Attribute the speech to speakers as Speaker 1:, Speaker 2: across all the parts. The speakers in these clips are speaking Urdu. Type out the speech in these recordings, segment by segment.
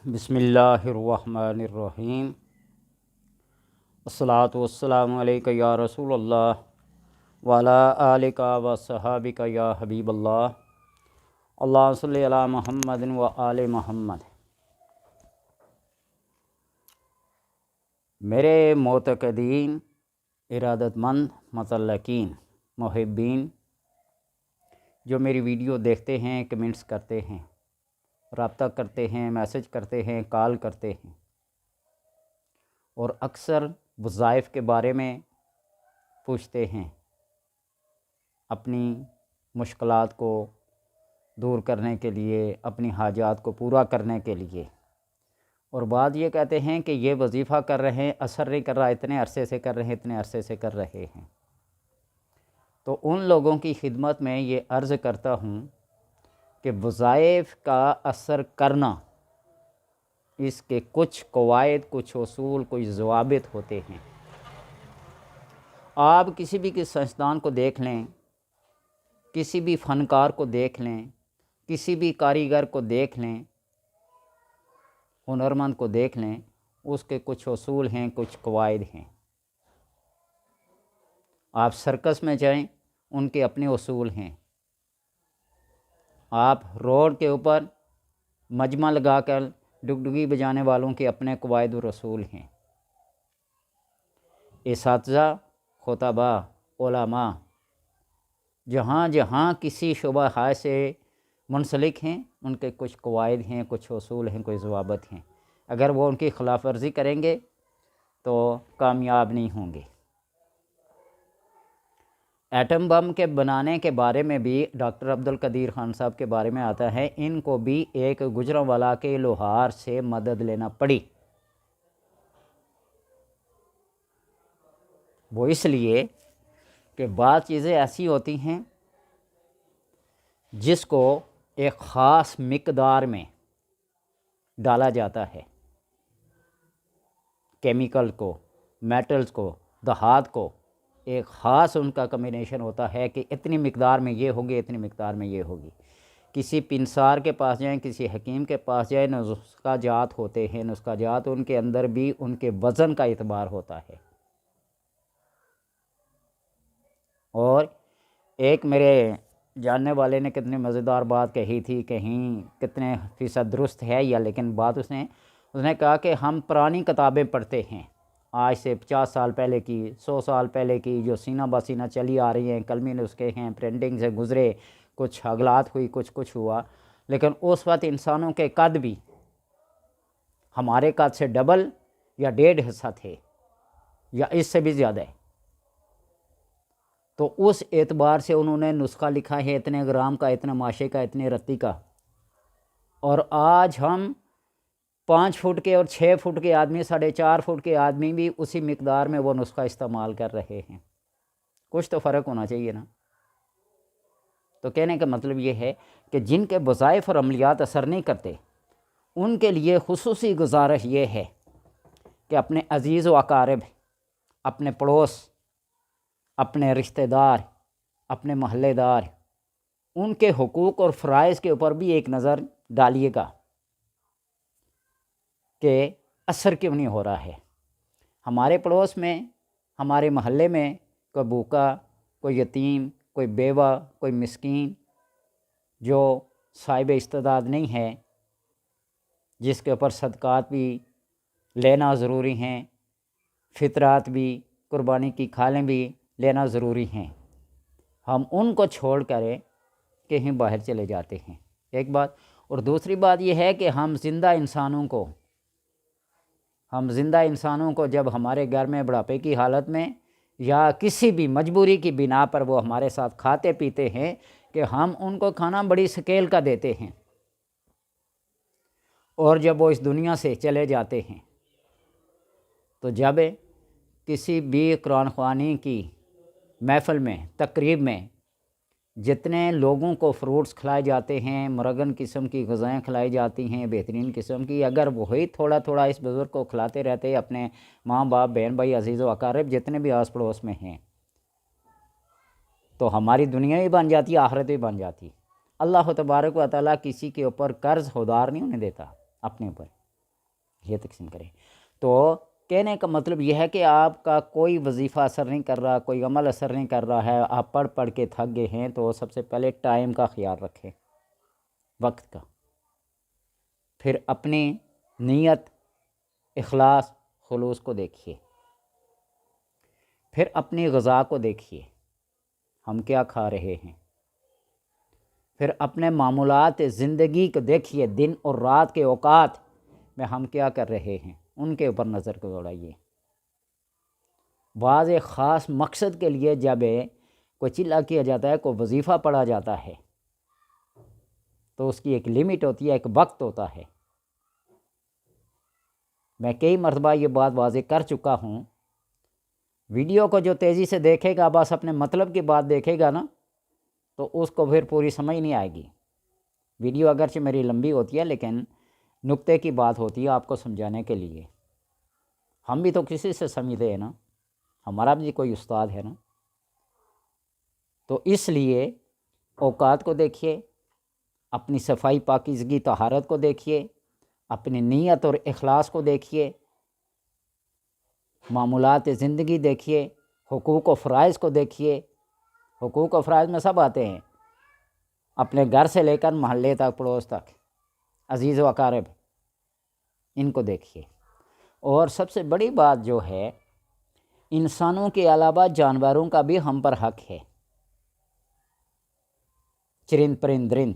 Speaker 1: بسم اللہ الرحمن الرحیم۔ الصلاۃ والسلام علیکہ یا رسول اللہ وعلی آلک و صحابک یا حبیب اللہ۔ اللہم صلی علی محمد و آل محمد۔ میرے معتقدین، ارادت مند، متعلقین، محبین جو میری ویڈیو دیکھتے ہیں، کمنٹس کرتے ہیں، رابطہ کرتے ہیں، میسج کرتے ہیں، کال کرتے ہیں اور اکثر وظائف کے بارے میں پوچھتے ہیں، اپنی مشکلات کو دور کرنے کے لیے، اپنی حاجات کو پورا کرنے کے لیے، اور بعض یہ کہتے ہیں کہ یہ وظیفہ کر رہے ہیں، اثر نہیں کر رہا، اتنے عرصے سے کر رہے ہیں، اتنے عرصے سے کر رہے ہیں۔ تو ان لوگوں کی خدمت میں یہ عرض کرتا ہوں کہ وظائف کا اثر کرنا، اس کے کچھ قواعد، کچھ اصول، کچھ ضوابط ہوتے ہیں۔ آپ کسی بھی سائنسدان کو دیکھ لیں، کسی بھی فنکار کو دیکھ لیں، کسی بھی کاریگر کو دیکھ لیں، ہنرمند کو دیکھ لیں، اس کے کچھ اصول ہیں، کچھ قواعد ہیں۔ آپ سرکس میں جائیں، ان کے اپنے اصول ہیں۔ آپ روڈ کے اوپر مجمع لگا کر ڈگڈگی بجانے والوں کے اپنے قواعد و رسول ہیں۔ اساتذہ، خطباء، علماء جہاں جہاں کسی شعبہ خاص سے منسلک ہیں، ان کے کچھ قواعد ہیں، کچھ اصول ہیں، کچھ ضوابط ہیں۔ اگر وہ ان کی خلاف ورزی کریں گے تو کامیاب نہیں ہوں گے۔ ایٹم بم کے بنانے کے بارے میں بھی ڈاکٹر عبدالقدیر خان صاحب کے بارے میں آتا ہے، ان کو بھی ایک گجرانوالہ کے لوہار سے مدد لینا پڑی۔ وہ اس لیے کہ بعض چیزیں ایسی ہوتی ہیں جس کو ایک خاص مقدار میں ڈالا جاتا ہے، کیمیکل کو، میٹلز کو، دھات کو، ایک خاص ان کا کمبینیشن ہوتا ہے کہ اتنی مقدار میں یہ ہوگی، اتنی مقدار میں یہ ہوگی۔ کسی پنسار کے پاس جائیں، کسی حکیم کے پاس جائیں، نسخہ جات ہوتے ہیں، نسخہ جات ان کے اندر بھی ان کے وزن کا اعتبار ہوتا ہے۔ اور ایک میرے جاننے والے نے کتنی مزیدار بات کہی تھی، کہیں کتنے فیصد درست ہے یا، لیکن بات اس نے کہا کہ ہم پرانی کتابیں پڑھتے ہیں، آج سے 50 سال پہلے کی، 100 سال پہلے کی، جو سینہ بہ سینہ چلی آ رہی ہیں، کلمی نسخے ہیں، پرنٹنگ سے گزرے، کچھ اغلاط ہوئی، کچھ ہوا، لیکن اس وقت انسانوں کے قد بھی ہمارے قد سے ڈبل یا 1.5 حصہ تھے، یا اس سے بھی زیادہ ہے۔ تو اس اعتبار سے انہوں نے نسخہ لکھا ہے اتنے گرام کا، اتنے ماشے کا، اتنے رتی کا، اور آج ہم 5 فٹ کے اور 6 فٹ کے آدمی، 4.5 فٹ کے آدمی بھی اسی مقدار میں وہ نسخہ استعمال کر رہے ہیں۔ کچھ تو فرق ہونا چاہیے نا۔ تو کہنے کا مطلب یہ ہے کہ جن کے وظائف اور عملیات اثر نہیں کرتے، ان کے لیے خصوصی گزارش یہ ہے کہ اپنے عزیز و اقارب، اپنے پڑوس، اپنے رشتہ دار، اپنے محلے دار، ان کے حقوق اور فرائض کے اوپر بھی ایک نظر ڈالیے گا کہ اثر کیوں نہیں ہو رہا ہے۔ ہمارے پڑوس میں، ہمارے محلے میں کوئی بھوکا، کوئی یتیم، کوئی بیوہ، کوئی مسکین جو صاحب استعداد نہیں ہے، جس کے اوپر صدقات بھی لینا ضروری ہیں، فطرات بھی، قربانی کی کھالیں بھی لینا ضروری ہیں، ہم ان کو چھوڑ کر کہیں باہر چلے جاتے ہیں، ایک بات۔ اور دوسری بات یہ ہے کہ ہم زندہ انسانوں کو جب ہمارے گھر میں بڑھاپے کی حالت میں یا کسی بھی مجبوری کی بنا پر وہ ہمارے ساتھ کھاتے پیتے ہیں، کہ ہم ان کو کھانا بڑی سکیل کا دیتے ہیں، اور جب وہ اس دنیا سے چلے جاتے ہیں تو جب کسی بھی قرآن خوانی کی محفل میں، تقریب میں جتنے لوگوں کو فروٹس کھلائے جاتے ہیں، مرغن قسم کی غذائیں کھلائی جاتی ہیں، بہترین قسم کی، اگر وہی تھوڑا تھوڑا اس بزرگ کو کھلاتے رہتے، اپنے ماں باپ، بہن بھائی، عزیز و اقارب جتنے بھی آس پڑوس میں ہیں، تو ہماری دنیا بھی بن جاتی، آخرت بھی بن جاتی۔ اللہ تبارک و تعالیٰ کسی کے اوپر قرض ہودار نہیں ہونے دیتا اپنے اوپر۔ یہ تقسیم کریں۔ تو کہنے کا مطلب یہ ہے کہ آپ کا کوئی وظیفہ اثر نہیں کر رہا، کوئی عمل اثر نہیں کر رہا ہے، آپ پڑھ پڑھ کے تھک گئے ہیں، تو سب سے پہلے ٹائم کا خیال رکھیں، وقت کا، پھر اپنی نیت، اخلاص، خلوص کو دیکھیے، پھر اپنی غذا کو دیکھیے، ہم کیا کھا رہے ہیں، پھر اپنے معمولات زندگی کو دیکھیے، دن اور رات کے اوقات میں ہم کیا کر رہے ہیں، ان کے اوپر نظر کو دوڑائیے۔ بعض ایک خاص مقصد کے لیے جب کوئی چلا کیا جاتا ہے، کوئی وظیفہ پڑھا جاتا ہے، تو اس کی ایک لمٹ ہوتی ہے، ایک وقت ہوتا ہے۔ میں کئی مرتبہ یہ بات واضح کر چکا ہوں، ویڈیو کو جو تیزی سے دیکھے گا، بس اپنے مطلب کی بات دیکھے گا نا، تو اس کو پھر پوری سمجھ نہیں آئے گی۔ ویڈیو اگرچہ میری لمبی ہوتی ہے، لیکن نقطے کی بات ہوتی ہے آپ کو سمجھانے کے لیے۔ ہم بھی تو کسی سے سمجھتے ہیں نا، ہمارا بھی کوئی استاد ہے نا۔ تو اس لیے اوقات کو دیکھیے، اپنی صفائی پاکیزگی طہارت کو دیکھیے، اپنی نیت اور اخلاص کو دیکھیے، معمولات زندگی دیکھیے، حقوق و فرائض کو دیکھیے۔ حقوق و فرائض میں سب آتے ہیں، اپنے گھر سے لے کر محلے تک، پڑوس تک، عزیز و اقارب، ان کو دیکھیے۔ اور سب سے بڑی بات جو ہے، انسانوں کے علاوہ جانوروں کا بھی ہم پر حق ہے، چرند پرند درند۔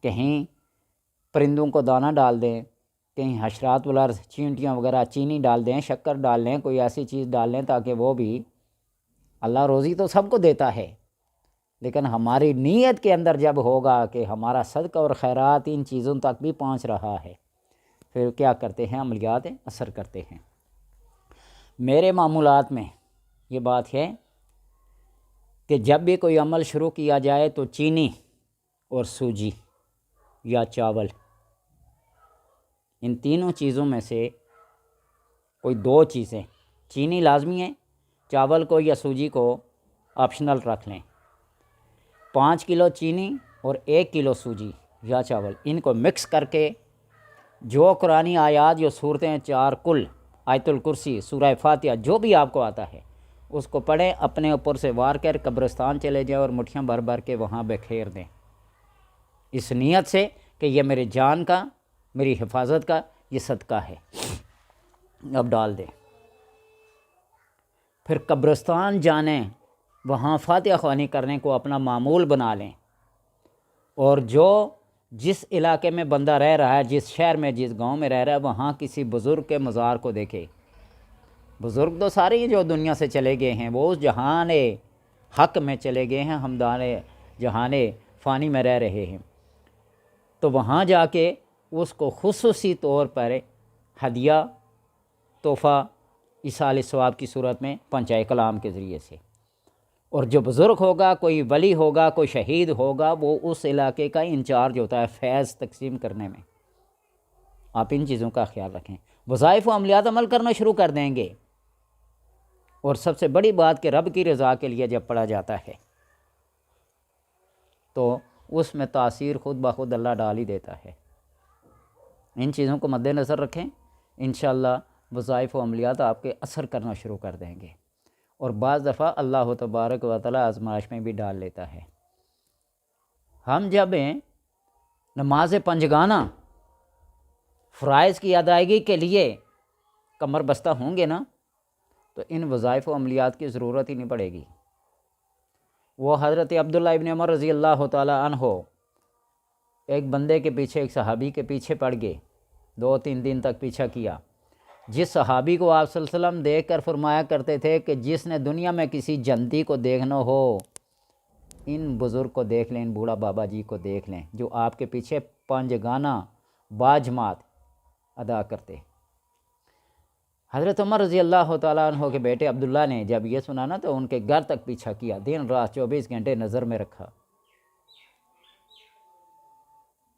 Speaker 1: کہیں پرندوں کو دانہ ڈال دیں، کہیں حشرات والارض، چینٹیاں وغیرہ چینی ڈال دیں، شکر ڈال لیں، کوئی ایسی چیز ڈال لیں تاکہ وہ بھی، اللہ روزی تو سب کو دیتا ہے، لیکن ہماری نیت کے اندر جب ہوگا کہ ہمارا صدقہ اور خیرات ان چیزوں تک بھی پہنچ رہا ہے، پھر کیا کرتے ہیں، عملیات اثر کرتے ہیں۔ میرے معمولات میں یہ بات ہے کہ جب بھی کوئی عمل شروع کیا جائے تو چینی اور سوجی یا چاول، ان تینوں چیزوں میں سے کوئی دو چیزیں، چینی لازمی ہے، چاول کو یا سوجی کو آپشنل رکھ لیں۔ 5 کلو چینی اور 1 کلو سوجی یا چاول، ان کو مکس کر کے جو قرآنی آیات، جو صورتیں 4 کل، آیت الکرسی، سورہ فاتحہ، جو بھی آپ کو آتا ہے اس کو پڑھیں، اپنے اوپر سے وار کر قبرستان چلے جائیں اور مٹھیاں بھر بھر کے وہاں بکھیر دیں، اس نیت سے کہ یہ میرے جان کا، میری حفاظت کا یہ صدقہ ہے۔ اب ڈال دیں، پھر قبرستان جانیں، وہاں فاتحہ خوانی کرنے کو اپنا معمول بنا لیں، اور جس علاقے میں بندہ رہ رہا ہے، جس شہر میں، جس گاؤں میں رہ رہا ہے، وہاں کسی بزرگ کے مزار کو دیکھے۔ بزرگ تو سارے ہی جو دنیا سے چلے گئے ہیں، وہ اس جہان حق میں چلے گئے ہیں، ہم جہان فانی میں رہ رہے ہیں، تو وہاں جا کے اس کو خصوصی طور پر ہدیہ، تحفہ، ایصال ثواب کی صورت میں پہنچائے کلام کے ذریعے سے۔ اور جو بزرگ ہوگا، کوئی ولی ہوگا، کوئی شہید ہوگا، وہ اس علاقے کا انچارج ہوتا ہے فیض تقسیم کرنے میں۔ آپ ان چیزوں کا خیال رکھیں، وظائف و عملیات عمل کرنا شروع کر دیں گے۔ اور سب سے بڑی بات کہ رب کی رضا کے لیے جب پڑھا جاتا ہے تو اس میں تاثیر خود بخود اللہ ڈال ہی دیتا ہے۔ ان چیزوں کو مد نظر رکھیں، انشاءاللہ وظائف و عملیات آپ کے اثر کرنا شروع کر دیں گے۔ اور بعض دفعہ اللہ تبارک و تعالی آزمائش میں بھی ڈال لیتا ہے۔ ہم جب نماز پنجگانہ فرائض کی ادائیگی کے لیے کمر بستہ ہوں گے نا، تو ان وظائف و عملیات کی ضرورت ہی نہیں پڑے گی۔ وہ حضرت عبداللہ ابن عمر رضی اللہ تعالی عنہ ایک بندے کے پیچھے، ایک صحابی کے پیچھے پڑ گئے، 2-3 دن تک پیچھا کیا۔ جس صحابی کو آپ صلی اللہ علیہ وسلم دیکھ کر فرمایا کرتے تھے کہ جس نے دنیا میں کسی جنتی کو دیکھنا ہو، ان بزرگ کو دیکھ لیں، ان بوڑھا بابا جی کو دیکھ لیں، جو آپ کے پیچھے پنجگانہ باجماعت ادا کرتے۔ حضرت عمر رضی اللہ تعالیٰ عنہ کے بیٹے عبداللہ نے جب یہ سنا نا، تو ان کے گھر تک پیچھا کیا، دن رات 24 گھنٹے نظر میں رکھا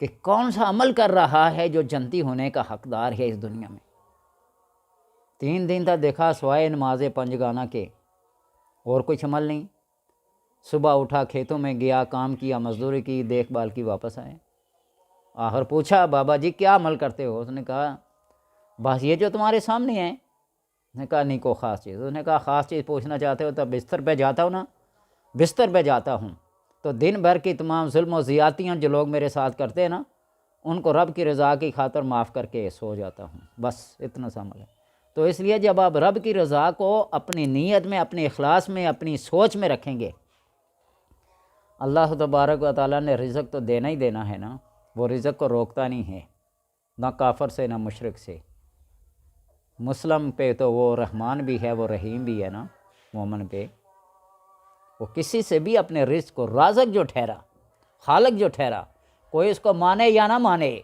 Speaker 1: کہ کون سا عمل کر رہا ہے جو جنتی ہونے کا حقدار ہے اس دنیا میں۔ 3 دن تک دیکھا، سوائے نماز پنجگانہ کے اور کچھ عمل نہیں۔ صبح اٹھا، کھیتوں میں گیا، کام کیا، مزدوری کی، دیکھ بھال کی، واپس آئے۔ آخر پوچھا بابا جی کیا عمل کرتے ہو؟ اس نے کہا بس یہ جو تمہارے سامنے ہے۔ اس نے کہا نہیں کوئی خاص چیز۔ اس نے کہا خاص چیز پوچھنا چاہتے ہو تو بستر پہ جاتا ہوں نا، بستر پہ جاتا ہوں تو دن بھر کی تمام ظلم و زیادتیاں جو لوگ میرے ساتھ کرتے ہیں نا، ان کو رب کی رضا کی خاطر معاف کر کے سو جاتا ہوں، بس اتنا سا عمل ہے۔ تو اس لیے جب آپ رب کی رضا کو اپنی نیت میں، اپنے اخلاص میں، اپنی سوچ میں رکھیں گے، اللہ تبارک و تعالیٰ نے رزق تو دینا ہی دینا ہے نا، وہ رزق کو روکتا نہیں ہے، نہ کافر سے نہ مشرک سے۔ مسلم پہ تو وہ رحمان بھی ہے، وہ رحیم بھی ہے نا، مومن پہ وہ کسی سے بھی اپنے رزق کو، رازق جو ٹھہرا، خالق جو ٹھہرا، کوئی اس کو مانے یا نہ مانے،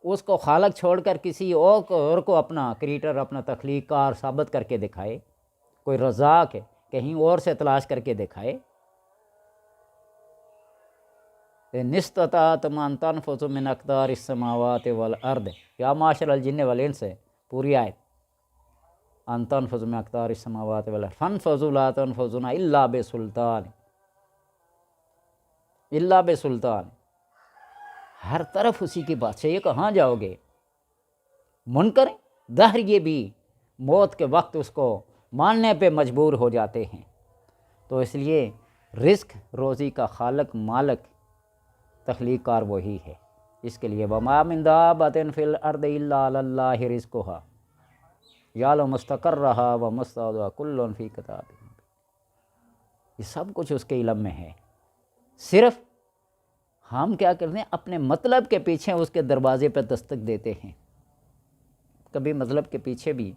Speaker 1: اس کو خالق چھوڑ کر کسی اور کو اپنا کریٹر، اپنا تخلیق کار ثابت کر کے دکھائے، کوئی رزاق ہے کہیں اور سے تلاش کر کے دکھائے۔ نستطعتم ان تنفذوا من اقطار السماوات والارض، یا معاشر الجن والانس، پوری آیت، ان تنفذوا من اقطار السماوات والارض فانفذوا لا تنفذون الا بسلطان، الا بسلطان، ہر طرف اسی کی بات سے، یہ کہاں جاؤ گے؟ منکر دہر یہ بھی موت کے وقت اس کو ماننے پہ مجبور ہو جاتے ہیں۔ تو اس لیے رزق روزی کا خالق، مالک، تخلیق کار وہی ہے۔ اس کے لیے وَمَا مِن دَابَّةٍ فِي الْأَرْضِ إِلَّا عَلَى اللَّهِ رِزْقُهَا يَعْلَمُ مُسْتَقَرَّهَا وَمُسْتَوْدَعَهَا كُلٌّ فِي كِتَابٍ مُبِينٍ، یہ سب کچھ اس کے علم میں ہے۔ صرف ہم کیا کرتے ہیں؟ اپنے مطلب کے پیچھے اس کے دروازے پہ دستک دیتے ہیں۔ کبھی مطلب کے پیچھے بھی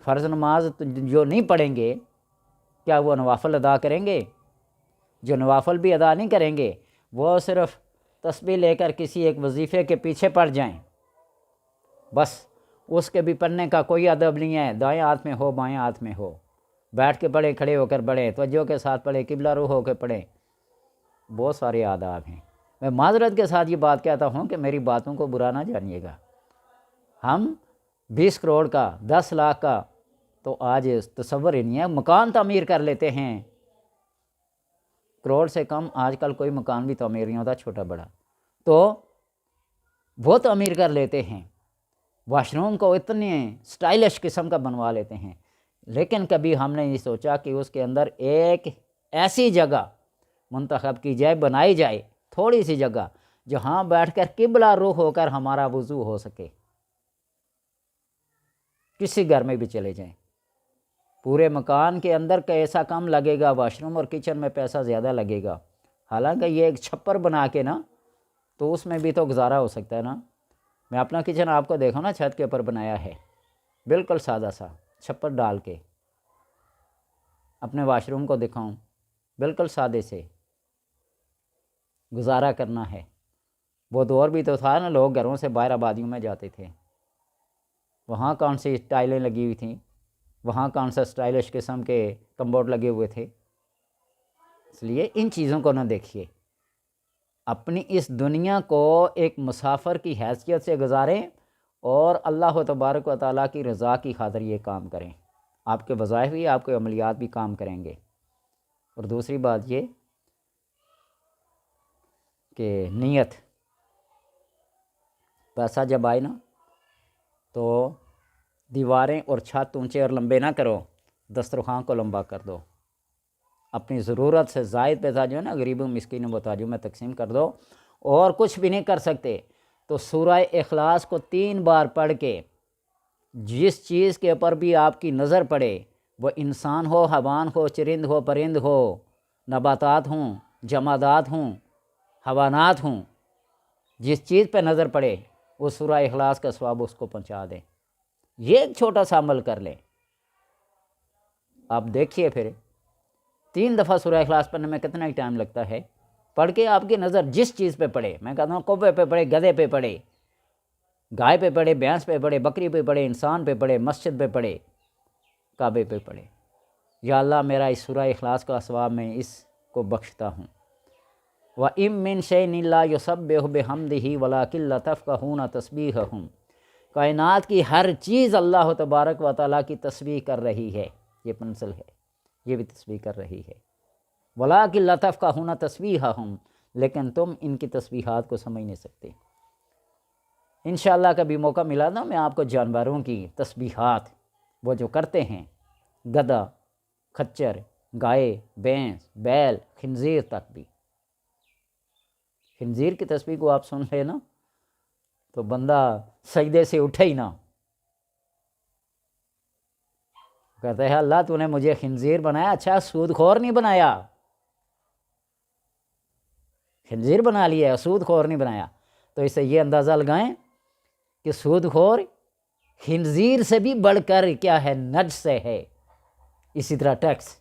Speaker 1: فرض نماز جو نہیں پڑھیں گے، کیا وہ نوافل ادا کریں گے؟ جو نوافل بھی ادا نہیں کریں گے، وہ صرف تسبیح لے کر کسی ایک وظیفے کے پیچھے پڑ جائیں، بس اس کے بھی پڑھنے کا کوئی ادب نہیں ہے، دائیں ہاتھ میں ہو بائیں ہاتھ میں ہو، بیٹھ کے پڑھے، کھڑے ہو کر پڑھے، توجہ کے ساتھ پڑھے، قبلہ رو ہو کے پڑھے، بہت سارے آداب ہیں۔ میں معذرت کے ساتھ یہ بات کہتا ہوں کہ میری باتوں کو برا نہ جانیے گا۔ ہم 20 کروڑ کا، 10 لاکھ کا تو آج تصور ہی نہیں ہے، مکان تعمیر کر لیتے ہیں، کروڑ سے کم آج کل کوئی مکان بھی تعمیر نہیں ہوتا، چھوٹا بڑا، تو وہ تعمیر کر لیتے ہیں، واش روم کو اتنے سٹائلش قسم کا بنوا لیتے ہیں، لیکن کبھی ہم نے یہ سوچا کہ اس کے اندر ایک ایسی جگہ منتخب کی جائے، بنائی جائے، تھوڑی سی جگہ جہاں بیٹھ کر قبلہ رخ ہو کر ہمارا وضو ہو سکے۔ کسی گھر میں بھی چلے جائیں، پورے مکان کے اندر کا ایسا کم لگے گا، واش روم اور کچن میں پیسہ زیادہ لگے گا، حالانکہ یہ ایک چھپر بنا کے نا تو اس میں بھی تو گزارا ہو سکتا ہے نا۔ میں اپنا کچن آپ کو دیکھو نا، چھت کے اوپر بنایا ہے، بالکل سادہ سا چھپر ڈال کے، اپنے واش روم کو دکھاؤں، بالکل سادے سے گزارا کرنا ہے۔ وہ دور بھی تو تھا نا، لوگ گھروں سے باہر آبادیوں میں جاتے تھے، وہاں کون سی ٹائلیں لگی ہوئی تھیں، وہاں کون سا سٹائلش قسم کے کمبورڈ لگے ہوئے تھے۔ اس لیے ان چیزوں کو نہ دیکھیے، اپنی اس دنیا کو ایک مسافر کی حیثیت سے گزاریں اور اللہ تبارک و تعالیٰ کی رضا کی خاطر یہ کام کریں، آپ کے وظائف بھی، آپ کے عملیات بھی کام کریں گے۔ اور دوسری بات یہ کہ نیت، پیسہ جب آئے نا تو دیواریں اور چھت اونچے اور لمبے نہ کرو، دسترخوان کو لمبا کر دو، اپنی ضرورت سے زائد پیسہ جو ہے نا غریبوں مسکینوں محتاجوں میں تقسیم کر دو، اور کچھ بھی نہیں کر سکتے تو سورہ اخلاص کو 3 بار پڑھ کے جس چیز کے اوپر بھی آپ کی نظر پڑے، وہ انسان ہو، حیوان ہو، چرند ہو، پرند ہو، نباتات ہوں، جمادات ہوں، حیوانات ہوں، جس چیز پہ نظر پڑے وہ سورہ اخلاص کا ثواب اس کو پہنچا دیں۔ یہ ایک چھوٹا سا عمل کر لیں، آپ دیکھیے پھر 3 دفعہ سورہ اخلاص پڑھنے میں کتنا ہی ٹائم لگتا ہے۔ پڑھ کے آپ کی نظر جس چیز پہ پڑے، میں کہتا ہوں کوے پہ پڑے، گدھے پہ پڑے، گائے پہ پڑے، بھینس پہ پڑے، بکری پہ پڑے، انسان پہ پڑے، مسجد پہ پڑے، کعبے پہ پڑے، یا اللہ میرا اس سورہ اخلاص کا ثواب میں اس کو بخشتا ہوں۔ وَإِن مِّن شَيْءٍ إِلَّا يُسَبِّحُ بِحَمْدِهِ وَلَٰكِن لَّا تَفْقَهُونَ تَسْبِيحَهُمْ، کائنات کی ہر چیز اللہ تبارک و تعالیٰ کی تسبیح کر رہی ہے، یہ پنسل ہے، یہ بھی تسبیح کر رہی ہے۔ وَلَٰكِن لَّا تَفْقَهُونَ تَسْبِيحَهُمْ، لیکن تم ان کی تسبیحات کو سمجھ نہیں سکتے۔ انشاءاللہ کبھی موقع ملا نا میں آپ کو جانوروں کی تسبیحات وہ جو کرتے ہیں، گدھا، کھچر، گائے، بھینس، بیل، خنزیر تک بھی، خنزیر کی تسبیح کو آپ سن لیں نا تو بندہ سجدے سے اٹھے ہی نہ، کہتا ہے اللہ تو نے مجھے خنزیر بنایا، اچھا سود خور نہیں بنایا، خنزیر بنا لیا، سود خور نہیں بنایا۔ تو اس سے یہ اندازہ لگائیں کہ سود خور خنزیر سے بھی بڑھ کر کیا ہے، نجس سے ہے۔ اسی طرح ٹیکس،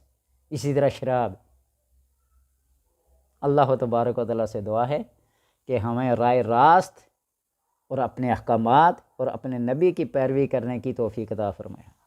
Speaker 1: اسی طرح شراب۔ اللہ تبارک و تعالیٰ سے دعا ہے کہ ہمیں رائے راست اور اپنے احکامات اور اپنے نبی کی پیروی کرنے کی توفیق عطا فرمائے۔